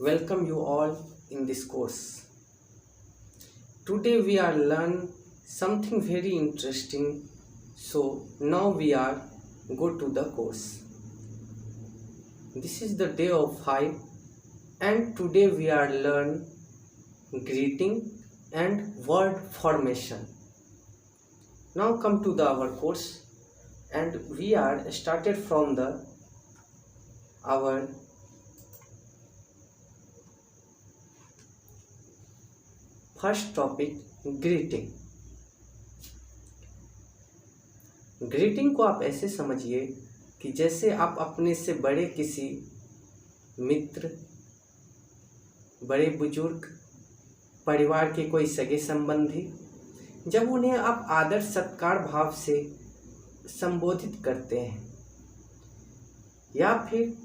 Welcome you all in this course. Today we are learn something very interesting. So now we are go to the course. This is the day of 5 and today we are learn greeting and word formation. Now come to our course and we are started from the our first topic greeting. Greeting को आप ऐसे समझिए कि जैसे आप अपने से बड़े किसी मित्र, बड़े बुजुर्ग, परिवार के कोई सगे संबंधी, जब उन्हें आप आदर सत्कार भाव से संबोधित करते हैं या फिर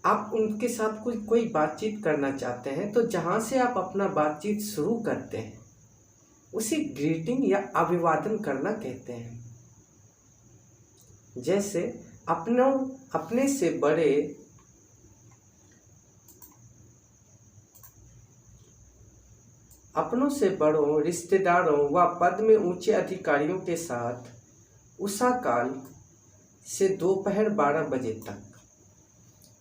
आप उनके साथ कोई बातचीत करना चाहते हैं तो जहाँ से आप अपना बातचीत शुरू करते हैं उसे ग्रीटिंग या अभिवादन करना कहते हैं। जैसे अपने से बड़े अपनों से बड़ों रिश्तेदारों व पद में ऊंचे अधिकारियों के साथ उषा काल से दोपहर 12 बजे तक,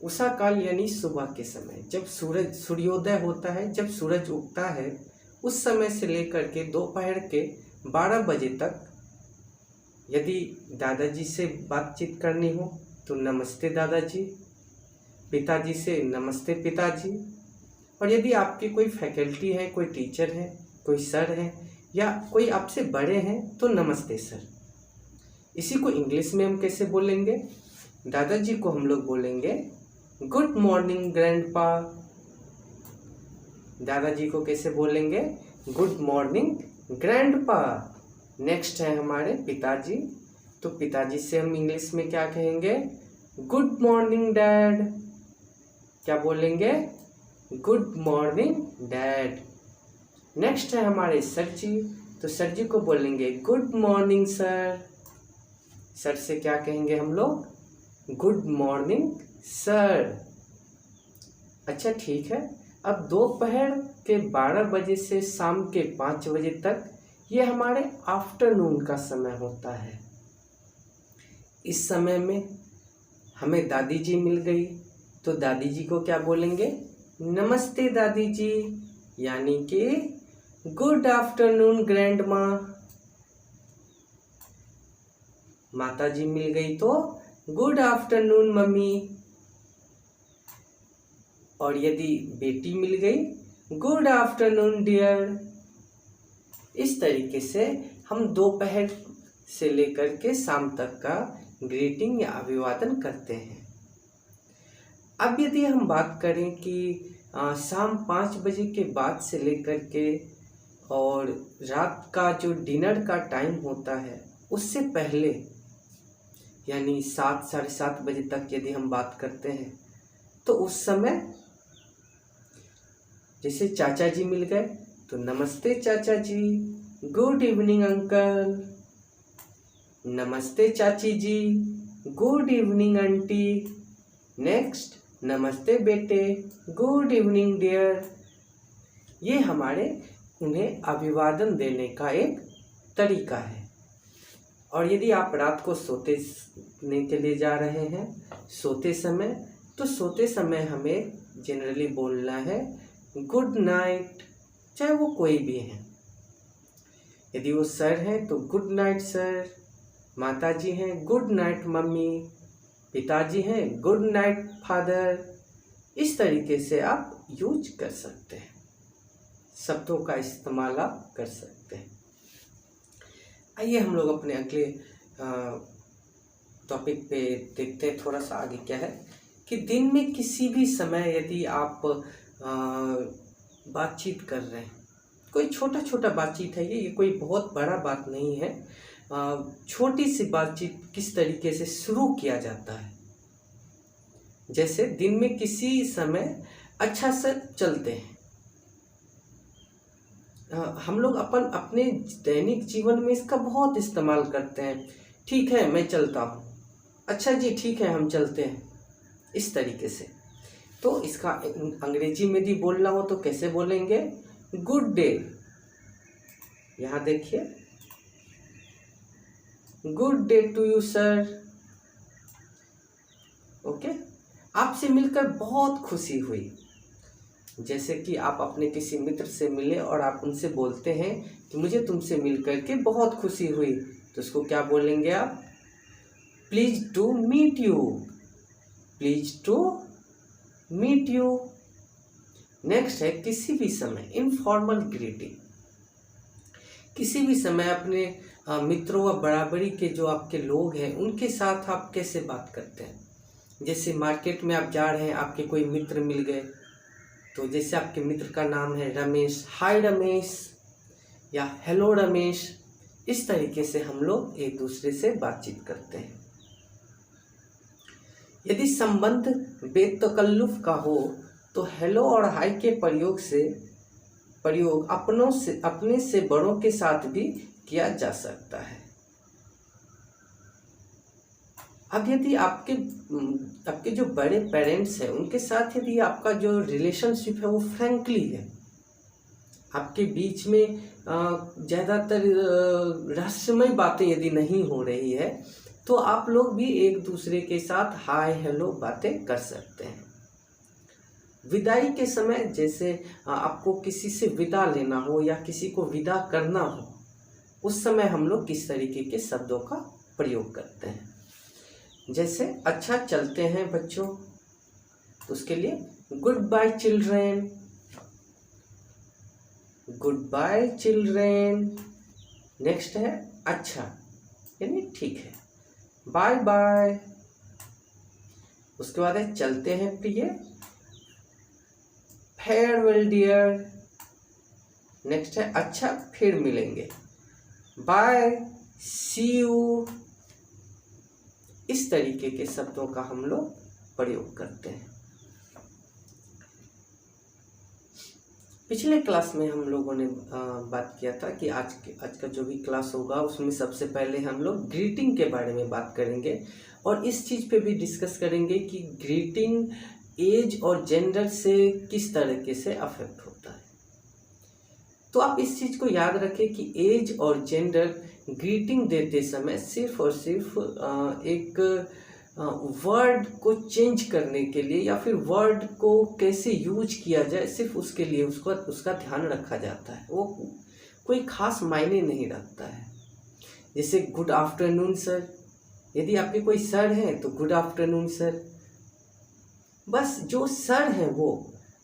उषा काल यानी सुबह के समय जब सूर्योदय होता है, जब सूरज उगता है, उस समय से लेकर के दोपहर के 12 बजे तक यदि दादाजी से बातचीत करनी हो तो नमस्ते दादाजी, पिताजी से नमस्ते पिताजी, और यदि आपके कोई फैकल्टी है, कोई टीचर है, कोई सर है या कोई आपसे बड़े हैं तो नमस्ते सर। इसी को इंग्लिश में हम कैसे बोलेंगे? दादाजी को हम लोग बोलेंगे गुड मॉर्निंग ग्रैंडपा। दादाजी को कैसे बोलेंगे? Good morning grandpa. नेक्स्ट है हमारे पिताजी, तो पिताजी से हम इंग्लिश में क्या कहेंगे? Good morning dad. क्या बोलेंगे? Good morning dad. नेक्स्ट है हमारे सर जी, तो सर जी को बोलेंगे गुड मॉर्निंग सर। सर से क्या कहेंगे हम लोग? Good morning sir. अच्छा ठीक है, अब दोपहर के 12 बजे से शाम के 5 बजे तक ये हमारे आफ्टरनून का समय होता है। इस समय में हमें दादी जी मिल गई तो दादी जी को क्या बोलेंगे? नमस्ते दादी जी, यानी कि गुड आफ्टरनून ग्रैंड माँ। माता जी मिल गई तो गुड आफ्टरनून मम्मी, और यदि बेटी मिल गई गुड आफ्टरनून डियर। इस तरीके से हम दोपहर से लेकर के शाम तक का ग्रीटिंग या अभिवादन करते हैं। अब यदि हम बात करें कि शाम 5 बजे के बाद से लेकर के और रात का जो डिनर का टाइम होता है उससे पहले यानी 7 साढ़े 7 बजे तक यदि हम बात करते हैं तो उस समय जैसे चाचा जी मिल गए तो नमस्ते चाचा जी, गुड इवनिंग अंकल। नमस्ते चाची जी, गुड इवनिंग आंटी। नेक्स्ट नमस्ते बेटे, गुड इवनिंग डियर। ये हमारे उन्हें अभिवादन देने का एक तरीका है। और यदि आप रात को सोने के लिए जा रहे हैं सोते समय हमें जनरली बोलना है गुड नाइट, चाहे वो कोई भी है। यदि वो सर हैं तो गुड नाइट सर, माताजी हैं गुड नाइट मम्मी, पिताजी हैं गुड नाइट फादर। इस तरीके से आप यूज कर सकते हैं, शब्दों का इस्तेमाल आप कर सकते हैं। आइए हम लोग अपने अगले टॉपिक पे देखते हैं। थोड़ा सा आगे क्या है कि दिन में किसी भी समय यदि आप बातचीत कर रहे हैं, कोई छोटा छोटा बातचीत है, ये कोई बहुत बड़ा बात नहीं है। छोटी सी बातचीत किस तरीके से शुरू किया जाता है? जैसे दिन में किसी समय अच्छा से चलते हैं, हम लोग अपने दैनिक जीवन में इसका बहुत इस्तेमाल करते हैं। ठीक है मैं चलता हूँ, अच्छा जी ठीक है हम चलते हैं, इस तरीके से। तो इसका अंग्रेजी में भी बोलना हो तो कैसे बोलेंगे? Good day. यहाँ देखिए, good day to you sir. Okay, आपसे मिलकर बहुत खुशी हुई। जैसे कि आप अपने किसी मित्र से मिले और आप उनसे बोलते हैं कि मुझे तुमसे मिलकर के बहुत खुशी हुई, तो उसको क्या बोलेंगे आप? Please to meet you. Please to meet you. Next है किसी भी समय, इनफॉर्मल ग्रीटिंग। किसी भी समय अपने मित्रों व बराबरी के जो आपके लोग हैं उनके साथ आप कैसे बात करते हैं? जैसे मार्केट में आप जा रहे हैं, आपके कोई मित्र मिल गए, तो जैसे आपके मित्र का नाम है रमेश, हाय रमेश या हेलो रमेश, इस तरीके से हम लोग एक दूसरे से बातचीत करते हैं। यदि संबंध बेतकल्लुफ का हो तो हेलो और हाय के प्रयोग अपने से बड़ों के साथ भी किया जा सकता है। अब यदि आपके जो बड़े पेरेंट्स हैं उनके साथ यदि आपका जो रिलेशनशिप है वो फ्रैंकली है, आपके बीच में ज़्यादातर रहस्यमय बातें यदि नहीं हो रही है, तो आप लोग भी एक दूसरे के साथ हाय हेलो बातें कर सकते हैं। विदाई के समय, जैसे आपको किसी से विदा लेना हो या किसी को विदा करना हो, उस समय हम लोग किस तरीके के शब्दों का प्रयोग करते हैं? जैसे अच्छा चलते हैं बच्चों, तो उसके लिए good bye children. Good bye children. Next है अच्छा यानी ठीक है, बाय बाय। उसके बाद है चलते हैं प्रिय, फेयरवेल डियर। नेक्स्ट है अच्छा फिर मिलेंगे, बाय सी यू। इस तरीके के शब्दों का हम लोग प्रयोग करते हैं। पिछले क्लास में हम लोगों ने बात किया था कि आज का जो भी क्लास होगा उसमें सबसे पहले हम लोग ग्रीटिंग के बारे में बात करेंगे और इस चीज़ पे भी डिस्कस करेंगे कि ग्रीटिंग एज और जेंडर से किस तरीके से अफेक्ट होता है। तो आप इस चीज़ को याद रखें कि एज और जेंडर ग्रीटिंग देते समय सिर्फ और सिर्फ एक वर्ड को चेंज करने के लिए या फिर वर्ड को कैसे यूज किया जाए, सिर्फ उसके लिए उसका ध्यान रखा जाता है। वो कोई खास मायने नहीं रखता है। जैसे गुड आफ्टरनून सर, यदि आपके कोई सर हैं तो गुड आफ्टरनून सर, बस जो सर हैं वो।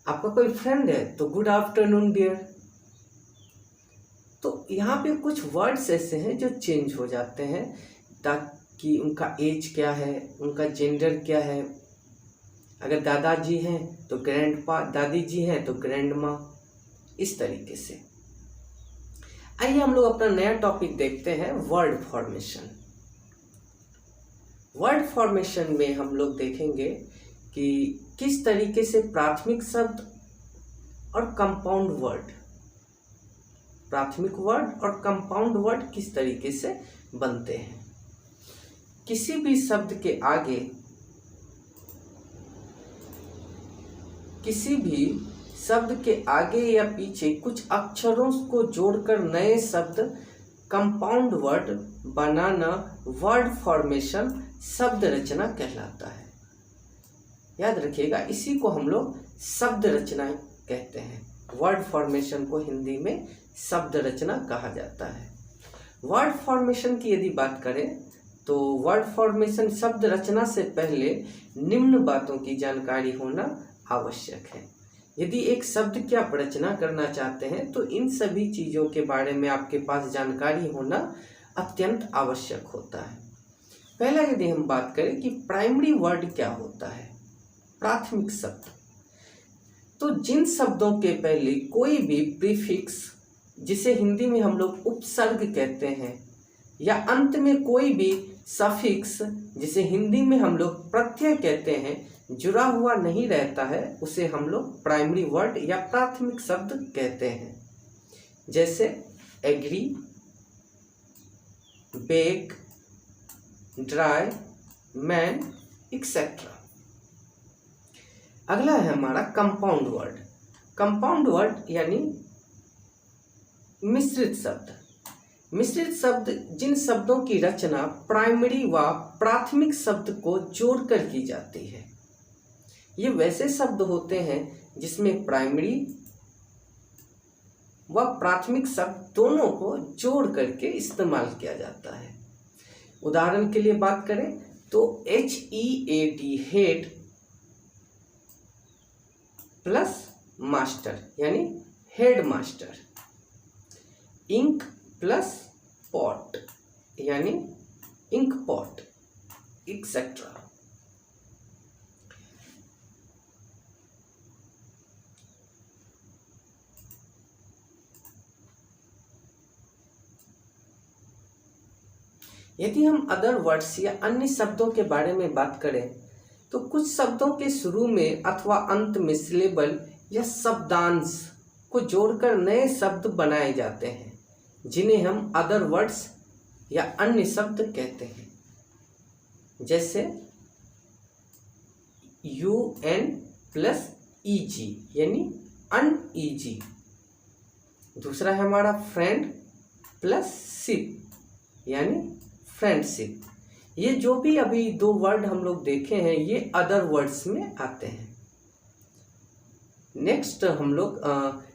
आपका कोई फ्रेंड है तो गुड आफ्टरनून डियर। तो यहाँ पे कुछ वर्ड्स ऐसे हैं जो चेंज हो जाते हैं ताकि उनका एज क्या है, उनका जेंडर क्या है। अगर दादाजी हैं तो ग्रैंडपा, दादी जी हैं तो ग्रैंड माँ, इस तरीके से। आइए हम लोग अपना नया टॉपिक देखते हैं, वर्ड फॉर्मेशन। वर्ड फॉर्मेशन में हम लोग देखेंगे कि किस तरीके से प्राथमिक शब्द और कंपाउंड वर्ड, प्राथमिक वर्ड और कंपाउंड वर्ड किस तरीके से बनते हैं। किसी भी शब्द के आगे या पीछे कुछ अक्षरों को जोड़कर नए शब्द कंपाउंड वर्ड बनाना वर्ड फॉर्मेशन शब्द रचना कहलाता है। याद रखिएगा, इसी को हम लोग शब्द रचना कहते हैं। वर्ड फॉर्मेशन को हिंदी में शब्द रचना कहा जाता है। वर्ड फॉर्मेशन की यदि बात करें तो वर्ड फॉर्मेशन शब्द रचना से पहले निम्न बातों की जानकारी होना आवश्यक है। यदि एक शब्द की आप रचना करना चाहते हैं तो इन सभी चीज़ों के बारे में आपके पास जानकारी होना अत्यंत आवश्यक होता है। पहला यदि हम बात करें कि प्राइमरी वर्ड क्या होता है, प्राथमिक शब्द, तो जिन शब्दों के पहले कोई भी प्रीफिक्स, जिसे हिंदी में हम लोग उपसर्ग कहते हैं, या अंत में कोई भी सफिक्स, जिसे हिंदी में हम लोग प्रत्यय कहते हैं, जुड़ा हुआ नहीं रहता है, उसे हम लोग प्राइमरी वर्ड या प्राथमिक शब्द कहते हैं। जैसे agree, bake, dry, man, etcetera. अगला है हमारा कंपाउंड वर्ड। कंपाउंड वर्ड यानी मिश्रित शब्द। मिश्रित शब्द जिन शब्दों की रचना प्राइमरी व प्राथमिक शब्द को जोड़कर की जाती है। ये वैसे शब्द होते हैं जिसमें प्राइमरी व प्राथमिक शब्द दोनों को जोड़ करके इस्तेमाल किया जाता है। उदाहरण के लिए बात करें तो HEAD हेड प्लस मास्टर यानी head master, ink plus pot यानी इंक पॉट, एक्सेट्रा। यदि हम अदर वर्ड्स या अन्य शब्दों के बारे में बात करें तो कुछ शब्दों के शुरू में अथवा अंत में सिलेबल या शब्दांश को जोड़कर नए शब्द बनाए जाते हैं, जिन्हें हम अदर वर्ड्स या अन्य शब्द कहते हैं। जैसे UN प्लस EG यानी अनईजी। दूसरा है हमारा फ्रेंड प्लस शिप यानी फ्रेंडशिप। ये जो भी अभी दो वर्ड हम लोग देखे हैं ये अदर वर्ड्स में आते हैं। नेक्स्ट हम लोग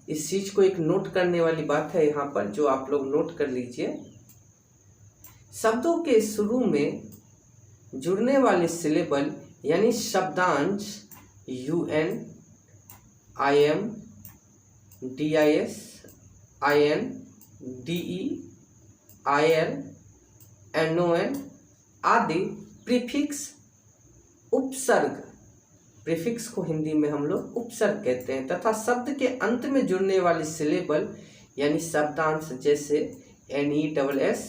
इस चीज को एक नोट करने वाली बात है यहाँ पर, जो आप लोग नोट कर लीजिए। शब्दों के शुरू में जुड़ने वाले सिलेबल यानी शब्दांश UN, IM, DIS, IN, DE, IL, NON आदि प्रीफिक्स, उपसर्ग, प्रीफिक्स को हिंदी में हम लोग उपसर्ग कहते हैं, तथा शब्द के अंत में जुड़ने वाली सिलेबल यानी शब्दांश जैसे NESS,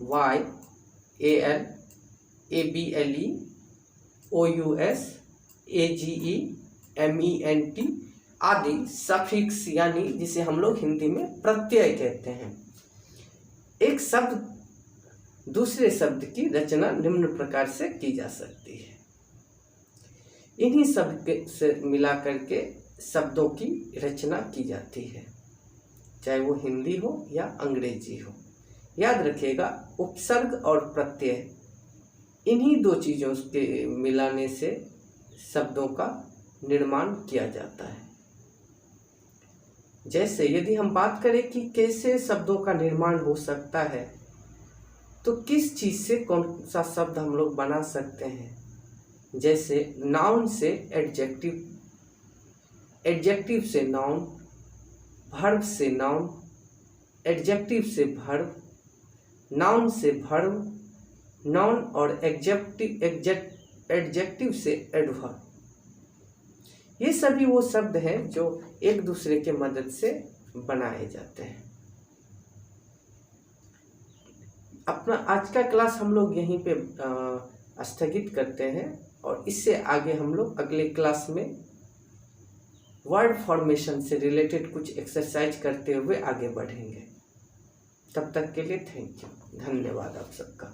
YAL, ABLE, OUS, AGE, MENT आदि सफिक्स यानी जिसे हम लोग हिंदी में प्रत्यय कहते हैं। एक शब्द दूसरे शब्द की रचना निम्न प्रकार से की जा सकती है। इन्हीं शब्द से मिला करके शब्दों की रचना की जाती है, चाहे वो हिंदी हो या अंग्रेजी हो। याद रखिएगा, उपसर्ग और प्रत्यय इन्हीं दो चीज़ों के मिलाने से शब्दों का निर्माण किया जाता है। जैसे यदि हम बात करें कि कैसे शब्दों का निर्माण हो सकता है, तो किस चीज़ से कौन सा शब्द हम लोग बना सकते हैं। जैसे नाउन से एडजेक्टिव, एडजेक्टिव से नाउन, वर्ब से नाउन, एडजेक्टिव से वर्ब, नाउन से वर्ब, नाउन और एडजेक्टिव से एडवर्ब। ये सभी वो शब्द हैं जो एक दूसरे के मदद से बनाए जाते हैं। अपना आज का क्लास हम लोग यहीं पे स्थगित करते हैं और इससे आगे हम लोग अगले क्लास में वर्ड फॉर्मेशन से रिलेटेड कुछ एक्सरसाइज करते हुए आगे बढ़ेंगे। तब तक के लिए थैंक यू, धन्यवाद आप सबका।